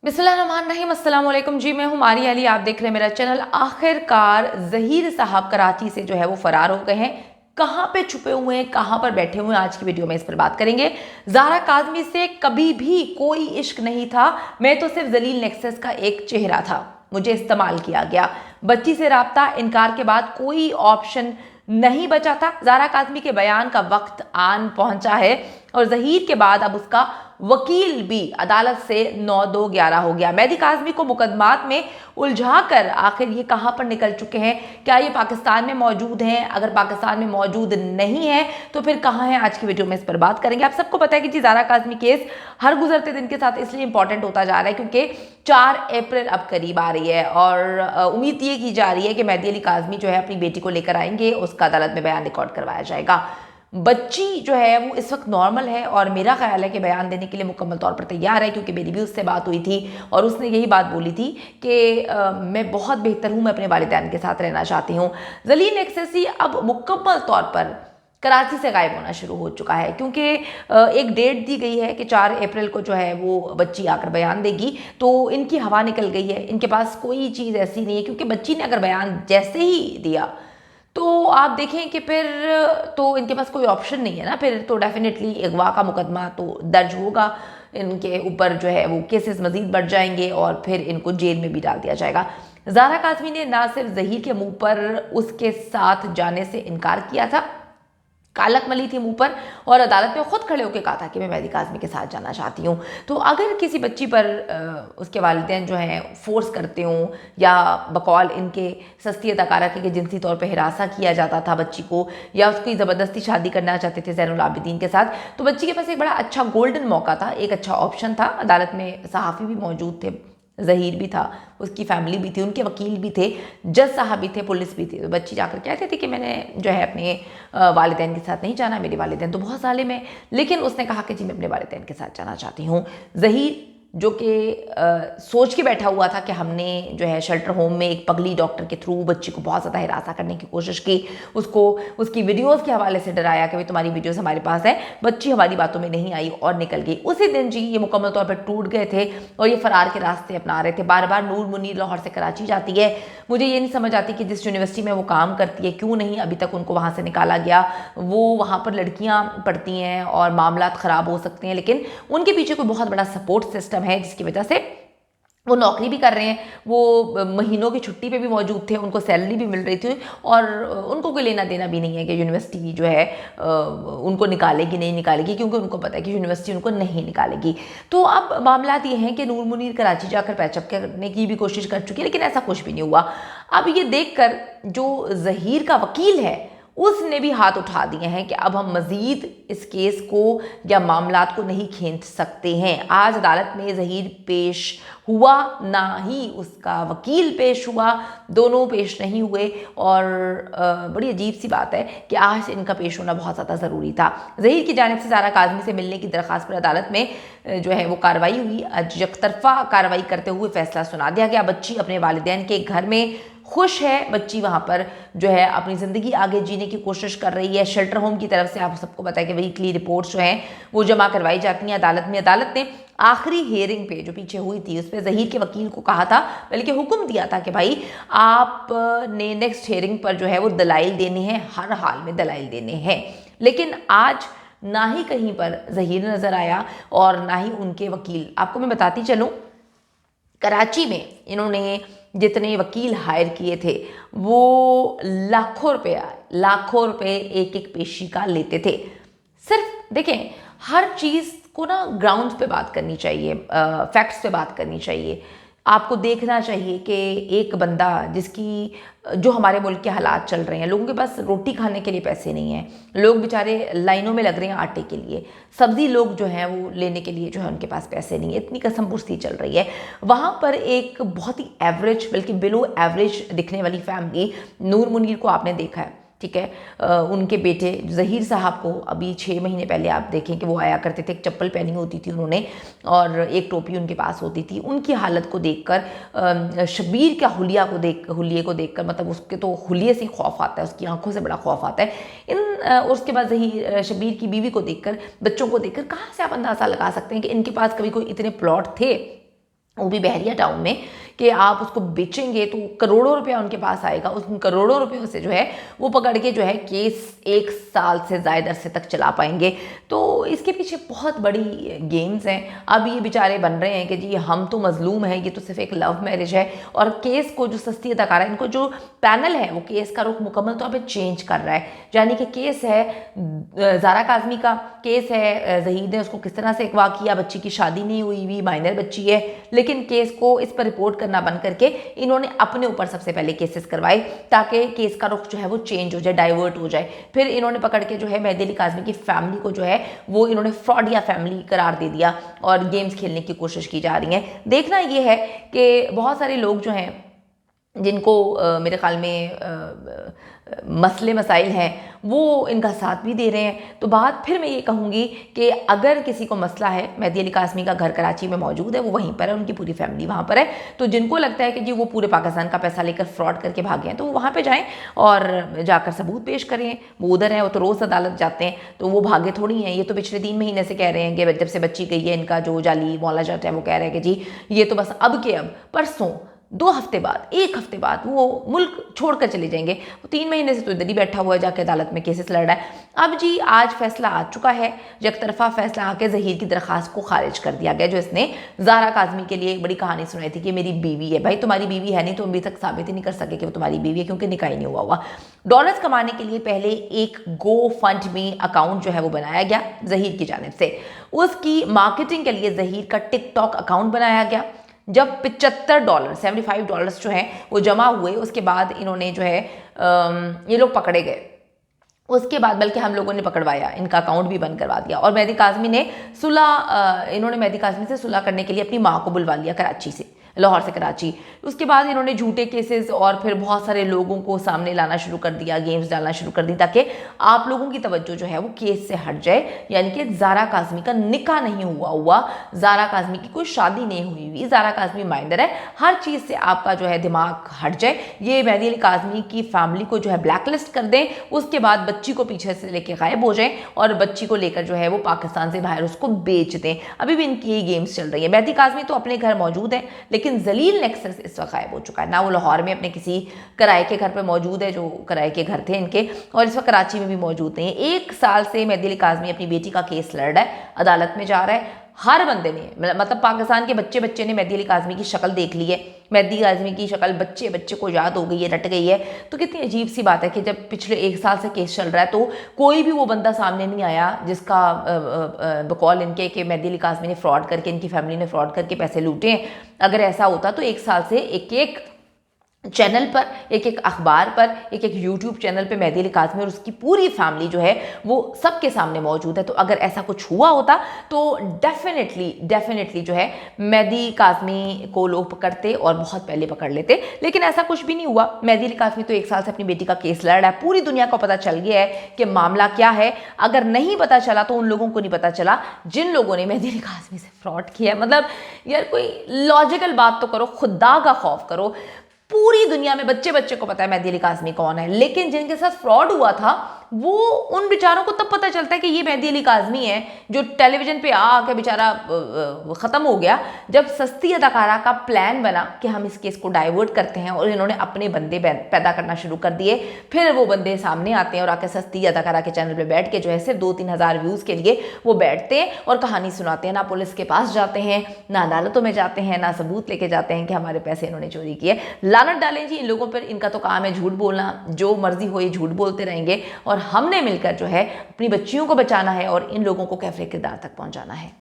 बिस्मिल्लाहिर्रहमानिर्रहीम, अस्सलाम वालेकुम जी। मैं हूँ मारी अली, आप देख रहे हैं मेरा चैनल। आखिरकार ज़हीर साहब कराची से जो है वो फ़रार हो गए हैं। कहाँ पे छुपे हुए हैं, कहाँ पर बैठे हुए हैं, आज की वीडियो में इस पर बात करेंगे। ज़ारा काज़मी से कभी भी कोई इश्क नहीं था, मैं तो सिर्फ जलील नेक्सस का एक चेहरा था, मुझे इस्तेमाल किया गया। बच्ची से राब्ता इनकार के बाद कोई ऑप्शन नहीं बचा था। ज़ारा काज़मी के बयान का वक्त आन पहुंचा है और ज़हीर के बाद अब उसका वकील भी अदालत से 9-2-11 हो गया। मेहदी काज़मी को मुकदमात में उलझाकर आखिर ये कहाँ पर निकल चुके हैं? क्या ये पाकिस्तान में मौजूद हैं? अगर पाकिस्तान में मौजूद नहीं है तो फिर कहाँ हैं? आज की वीडियो में इस पर बात करेंगे। आप सबको पता है कि जी ज़ारा काज़मी केस हर गुजरते दिन के साथ इसलिए इंपॉर्टेंट होता जा रहा है क्योंकि 4 अप्रैल अब करीब आ रही है और उम्मीद ये की जा रही है कि मेहदी अली काज़मी जो है अपनी बेटी को लेकर आएंगे, उसका अदालत में बयान रिकॉर्ड करवाया जाएगा। बच्ची जो है वो इस वक्त नॉर्मल है और मेरा ख्याल है कि बयान देने के लिए मुकम्मल तौर पर तैयार है, क्योंकि मेरी भी उससे बात हुई थी और उसने यही बात बोली थी कि मैं बहुत बेहतर हूँ, मैं अपने वालिदैन के साथ रहना चाहती हूँ। जलील नेक्ससी अब मुकम्मल तौर पर कराची से गायब होना शुरू हो चुका है, क्योंकि एक डेट दी गई है कि 4 अप्रैल को जो है वो बच्ची आकर बयान देगी। तो इनकी हवा निकल गई है, इनके पास कोई चीज़ ऐसी नहीं है, क्योंकि बच्ची ने अगर बयान जैसे ही दिया तो आप देखें कि फिर तो इनके पास कोई ऑप्शन नहीं है ना, फिर तो डेफिनेटली अगवा का मुकदमा तो दर्ज होगा, इनके ऊपर जो है वो केसेस मजीद बढ़ जाएंगे और फिर इनको जेल में भी डाल दिया जाएगा। ज़ारा काज़मी ने ना सिर्फ ज़हीर के मुंह पर उसके साथ जाने से इनकार किया था, कालक मली थी मुंह पर, और अदालत में खुद खड़े होकर कहा था कि मैं मेहदी काज़मी के साथ जाना चाहती हूँ। तो अगर किसी बच्ची पर उसके वालिदैन जो हैं फोर्स करते हों या बकौल इनके सस्ती अदाकारा के जिनसी तौर पर हिरासा किया जाता था बच्ची को, या उसकी ज़बरदस्ती शादी करना चाहते थे ज़ैनुल आबिदीन के साथ, तो बच्ची के पास एक बड़ा अच्छा गोल्डन मौका था, एक अच्छा ऑप्शन था। अदालत में सहाफ़ी भी मौजूद थे, ज़हीर भी था, उसकी फैमिली भी थी, उनके वकील भी थे, जज साहब भी थे, पुलिस भी थी। तो बच्ची जाकर कहते थे कि मैंने जो है अपने वालिदैन के साथ नहीं जाना, मेरे वालिदैन तो बहुत साले में, लेकिन उसने कहा कि जी मैं अपने वालिदैन के साथ जाना चाहती हूँ। ज़हीर जो कि सोच के बैठा हुआ था कि हमने जो है शेल्टर होम में एक पगली डॉक्टर के थ्रू बच्ची को बहुत ज़्यादा हिरासा करने की कोशिश की, उसको उसकी वीडियोस के हवाले से डराया कि भाई तुम्हारी वीडियोस हमारे पास है। बच्ची हमारी बातों में नहीं आई और निकल गई। उसी दिन जी ये मुकम्मल तौर पर टूट गए थे और ये फ़रार के रास्ते अपना रहे थे। बार बार नूर मुनीर लाहौर से कराची जाती है, मुझे ये नहीं समझ आती कि जिस यूनिवर्सिटी में वो काम करती है क्यों नहीं अभी तक उनको वहाँ से निकाला गया। वो वहाँ पर लड़कियाँ पढ़ती हैं और मामला ख़राब हो सकते हैं, लेकिन उनके पीछे कोई बहुत बड़ा सपोर्ट सिस्टम है जिसकी वजह से वो नौकरी भी कर रहे हैं, वो महीनों की छुट्टी पे भी मौजूद थे, उनको सैलरी भी मिल रही थी और उनको कोई लेना देना भी नहीं है कि यूनिवर्सिटी जो है उनको निकालेगी नहीं निकालेगी, क्योंकि उनको पता है कि यूनिवर्सिटी उनको नहीं निकालेगी। तो अब मामला ये हैं कि नूर मुनीर कराची जाकर पैचअप करने की भी कोशिश कर चुकी है, लेकिन ऐसा कुछ भी नहीं हुआ। अब ये देखकर जो ज़हीर का वकील है उसने भी हाथ उठा दिए हैं कि अब हम मज़ीद इस केस को या मामलात को नहीं खींच सकते हैं। आज अदालत में ज़हीर पेश हुआ, ना ही उसका वकील पेश हुआ, दोनों पेश नहीं हुए और बड़ी अजीब सी बात है कि आज इनका पेश होना बहुत ज़्यादा ज़रूरी था। ज़हीर की जानिब से ज़ारा काज़मी से मिलने की दरख्वास्त पर अदालत में जो है वो कार्रवाई हुई। आज यकतरफा कार्रवाई करते हुए फैसला सुना दिया गया। बच्ची अपने वालिदैन के घर में खुश है, बच्ची वहाँ पर जो है अपनी ज़िंदगी आगे जीने की कोशिश कर रही है। शेल्टर होम की तरफ से आप सबको पता है कि वीकली रिपोर्ट्स जो हैं वो जमा करवाई जाती हैं अदालत में। अदालत ने आखिरी हियरिंग पे जो पीछे हुई थी उस पर ज़हीर के वकील को कहा था, बल्कि हुक्म दिया था कि भाई आपने नेक्स्ट हियरिंग पर जो है वो दलाइल देने हैं, हर हाल में दलाइल देने हैं। लेकिन आज ना ही कहीं पर ज़हीर नज़र आया और ना ही उनके वकील। आपको मैं बताती चलूँ, कराची में इन्होंने जितने वकील हायर किए थे वो लाखों रुपए एक एक पेशी का लेते थे। सिर्फ देखें, हर चीज़ को ना ग्राउंड्स पे बात करनी चाहिए, फैक्ट्स पे बात करनी चाहिए। आपको देखना चाहिए कि एक बंदा जिसकी जो हमारे मुल्क के हालात चल रहे हैं, लोगों के पास रोटी खाने के लिए पैसे नहीं हैं, लोग बेचारे लाइनों में लग रहे हैं आटे के लिए, सब्ज़ी लोग जो हैं वो लेने के लिए जो है उनके पास पैसे नहीं है, इतनी कसमपुर्सी चल रही है। वहाँ पर एक बहुत ही एवरेज बल्कि बिलो एवरेज दिखने वाली फैमिली, नूर मुनीर को आपने देखा है, ठीक है, उनके बेटे ज़हीर साहब को अभी 6 महीने पहले आप देखें कि वो आया करते थे, एक चप्पल पहनी होती थी उन्होंने और एक टोपी उनके पास होती थी। उनकी हालत को देखकर, शबीर का हुलिये को देखकर, मतलब उसके तो हुलिये से खौफ आता है, उसकी आंखों से बड़ा खौफ आता है। उसके बाद ज़हीर शबीर की बीवी को देखकर, बच्चों को देखकर कहाँ से आप अंदाज़ा लगा सकते हैं कि इनके पास कभी कोई इतने प्लॉट थे वो भी बहरिया टाउन में, कि आप उसको बेचेंगे तो करोड़ों रुपया उनके पास आएगा। उन करोड़ों रुपयों से जो है वो पकड़ के जो है केस 1 साल से ज़्यादा अरसे तक चला पाएंगे। तो इसके पीछे बहुत बड़ी गेम्स हैं। अब ये बेचारे बन रहे हैं कि जी हम तो मजलूम हैं, ये तो सिर्फ एक लव मैरिज है, और केस को जो सस्ती अदाकारा, इनको जो पैनल है वो केस का रुख मुकम्मल तौर पर चेंज कर रहा है। यानी कि केस है ज़ारा काज़मी का, केस है ज़हीर ने उसको किस तरह से अगवा किया, बच्ची की शादी नहीं हुई हुई, माइनर बच्ची है, लेकिन केस को इस पर रिपोर्ट करना बंद करके इन्होंने अपने ऊपर सबसे पहले केसेस करवाए ताकि केस का रुख जो है वो चेंज हो जाए, डाइवर्ट हो जाए। फिर इन्होंने पकड़ के जो है मेहदी अली काज़मी की फैमिली को जो है वो इन्होंने फ्रॉडिया फैमिली करार दे दिया और गेम्स खेलने की कोशिश की जा रही है। देखना ये है कि बहुत सारे लोग जो हैं जिनको मेरे ख्याल में मसले मसाइल हैं वो इनका साथ भी दे रहे हैं। तो बात फिर मैं ये कहूँगी कि अगर किसी को मसला है, मेहदी अली काज़मी का घर कराची में मौजूद है, वो वहीं पर है, उनकी पूरी फैमिली वहाँ पर है, तो जिनको लगता है कि जी वो पूरे पाकिस्तान का पैसा लेकर फ्रॉड करके भागे हैं तो वो वहाँ पर जाएँ और जाकर सबूत पेश करें। वो उधर हैं, वो तो रोज़ अदालत जाते हैं, तो वो भागे थोड़ी हैं। ये तो पिछले 3 महीने से कह रहे हैं कि जब से बच्ची गई है, इनका जो जाली मौला जाता है वो कह रहे हैं कि जी ये तो बस अब के अब परसों 2 हफ्ते बाद, 1 हफ्ते बाद वो मुल्क छोड़कर चले जाएंगे। वो 3 महीने से तो इधर ही बैठा हुआ है, जाके अदालत में केसेस लड़ रहा है। अब जी आज फैसला आ चुका है, यकतरफा फैसला आके ज़हीर की दरख्वास्त को खारिज कर दिया गया, जो इसने ज़ारा काज़मी के लिए एक बड़ी कहानी सुनाई थी कि मेरी बीवी है। भाई तुम्हारी बीवी है नहीं तो अभी तक साबित ही नहीं कर सके कि वो तुम्हारी बीवी है, क्योंकि निकाह ही नहीं हुआ। डॉलर्स कमाने के लिए पहले एक गो फंड मी अकाउंट जो है वो बनाया गया ज़हीर की जानिब से। उसकी मार्केटिंग के लिए ज़हीर का टिकटॉक अकाउंट बनाया गया। जब $75 जो हैं वो जमा हुए, उसके बाद इन्होंने जो है ये लोग पकड़े गए। उसके बाद बल्कि हम लोगों ने पकड़वाया, इनका अकाउंट भी बंद करवा दिया, और मेहदी काज़मी ने इन्होंने मेहदी काज़मी से सुलह करने के लिए अपनी माँ को बुलवा लिया कराची से, लाहौर से कराची। उसके बाद इन्होंने झूठे केसेस और फिर बहुत सारे लोगों को सामने लाना शुरू कर दिया, गेम्स डालना शुरू कर दी, ताकि आप लोगों की तवज्जो जो है वो केस से हट जाए। यानी कि ज़ारा काज़मी का निकाह नहीं हुआ, ज़ारा काज़मी की कोई शादी नहीं हुई, ज़ारा काज़मी माइनर है, हर चीज़ से आपका जो है दिमाग हट जाए। ये मेहदी अली काज़मी की फैमिली को जो है ब्लैकलिस्ट कर दें, उसके बाद बच्ची को पीछे से लेके गायब हो जाएं और बच्ची को लेकर जो है वो पाकिस्तान से बाहर उसको बेच दें। अभी भी इनकी ये गेम्स चल रही है। मेहदी काज़मी तो अपने घर मौजूद है, लेकिन जलील नेक्सस इस वक्त गायब हो चुका है। ना वो लाहौर में अपने किसी किराए के घर पर मौजूद है, जो किराए के घर थे इनके, और इस वक्त कराची में भी मौजूद नहीं है। 1 साल से मेहदी अली काज़मी अपनी बेटी का केस लड़ रहा है, अदालत में जा रहा है। हर बंदे ने, मतलब पाकिस्तान के बच्चे ने मेहदी अली काज़मी की शक्ल देख ली है, मेहदी काज़मी की शक्ल बच्चे को याद हो गई है, रट गई है। तो कितनी अजीब सी बात है कि जब पिछले 1 साल से केस चल रहा है तो कोई भी वो बंदा सामने नहीं आया जिसका बकौल इनके कि मेहदी अली काज़मी ने फ्रॉड करके, इनकी फैमिली ने फ्रॉड करके पैसे लूटे हैं। अगर ऐसा होता तो 1 साल से एक चैनल पर, एक अखबार पर, एक यूट्यूब चैनल पे मेहदी अली काज़मी और उसकी पूरी फैमिली जो है वो सबके सामने मौजूद है। तो अगर ऐसा कुछ हुआ होता तो डेफिनेटली जो है मेहदी काज़मी को लोग पकड़ते और बहुत पहले पकड़ लेते, लेकिन ऐसा कुछ भी नहीं हुआ। मेहदी अली काज़मी तो 1 साल से अपनी बेटी का केस लड़ रहा है, पूरी दुनिया को पता चल गया है कि मामला क्या है। अगर नहीं पता चला तो उन लोगों को नहीं पता चला जिन लोगों ने मेहदी अली काज़मी से फ्रॉड किया। मतलब यार कोई लॉजिकल बात तो करो, खुदा का खौफ करो। पूरी दुनिया में बच्चे को पता है मेहदी अली काज़मी कौन है, लेकिन जिनके साथ फ्रॉड हुआ था वो उन बेचारों को तब पता चलता है कि ये मेहदी अली काज़मी है, जो टेलीविज़न पे आके बेचारा ख़त्म हो गया जब सस्ती अदाकारा का प्लान बना कि हम इस केस को डाइवर्ट करते हैं, और इन्होंने अपने बंदे पैदा करना शुरू कर दिए। फिर वो बंदे सामने आते हैं और आके सस्ती अदाकारा के चैनल पर बैठ के जो है सिर्फ 2-3 हज़ार व्यूज़ के लिए वो बैठते हैं और कहानी सुनाते हैं। ना पुलिस के पास जाते हैं, ना अदालतों में जाते हैं, ना सबूत लेके जाते हैं कि हमारे पैसे इन्होंने चोरी किए। लानत डालें जी इन लोगों पर, इनका तो काम है झूठ बोलना, जो मर्जी हो ये झूठ बोलते रहेंगे, और हमने मिलकर जो है अपनी बच्चियों को बचाना है और इन लोगों को कैफरे किरदार तक पहुंचाना है।